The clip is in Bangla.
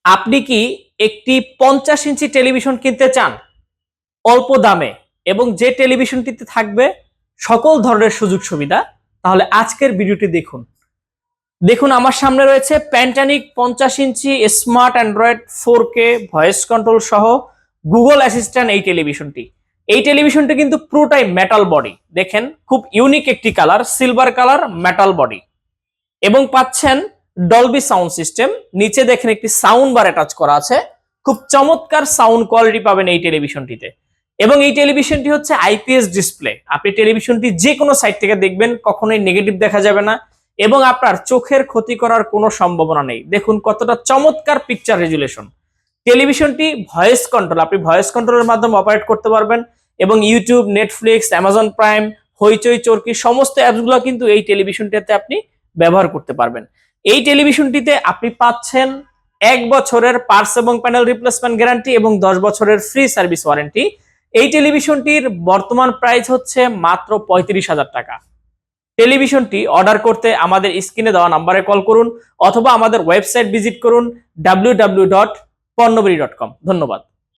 আপনি কি একটি 50 ইঞ্চি টেলিভিশন কিনতে চান অল্প দামে এবং যে টেলিভিশনটিতে থাকবে সকল ধরনের সুযোগ সুবিধা? তাহলে আজকের ভিডিওটি দেখুন। দেখুন আমার সামনে রয়েছে প্যান্টানিক 50 inch smart Android 4K voice control সহ গুগল অ্যাসিস্ট্যান্ট এই টেলিভিশনটি। এই টেলিভিশনটি কিন্তু পুরোটাই মেটাল বডি, দেখেন খুব ইউনিক একটি colour, silver colour metal body, এবং পাচ্ছেন ডলবি সাউন্ড সিস্টেম। নিচে দেখেন একটি সাউন্ড বার অ্যাটাচ করা আছে, খুব চমৎকার সাউন্ড কোয়ালিটি পাবেন এই টেলিভিশনটিতে। এবং এই টেলিভিশনটি হচ্ছে আইপিএস ডিসপ্লে, আপনি টেলিভিশনটি যে কোনো সাইড থেকে দেখবেন কখনোই নেগেটিভ দেখা যাবে না এবং আপনার চোখের ক্ষতি করার কোনো সম্ভাবনা নেই। দেখুন কতটা চমৎকার পিকচার রেজুলেশন। টেলিভিশনটি ভয়েস কন্ট্রোল, আপনি ভয়েস কন্ট্রোলের মাধ্যমে অপারেট করতে পারবেন এবং ইউটিউব, নেটফ্লিক্স, অ্যামাজন প্রাইম, হইচই, চরকি সমস্ত অ্যাপসগুলো কিন্তু এই টেলিভিশনটিতে আপনি ব্যবহার করতে পারবেন। এই টেলিভিশনটিতে আপনি পাচ্ছেন 1 বছরের পার্টস এবং প্যানেল রিপ্লেসমেন্ট গ্যারান্টি এবং 10 বছরের ফ্রি সার্ভিস ওয়ারেন্টি। এই টেলিভিশনটির বর্তমান প্রাইস হচ্ছে মাত্র 35,000 টাকা। টেলিভিশনটি অর্ডার করতে আমাদের স্ক্রিনে দেওয়া নাম্বারে কল করুন অথবা আমাদের ওয়েবসাইট ভিজিট করুন www.ponnobiri.com। ধন্যবাদ।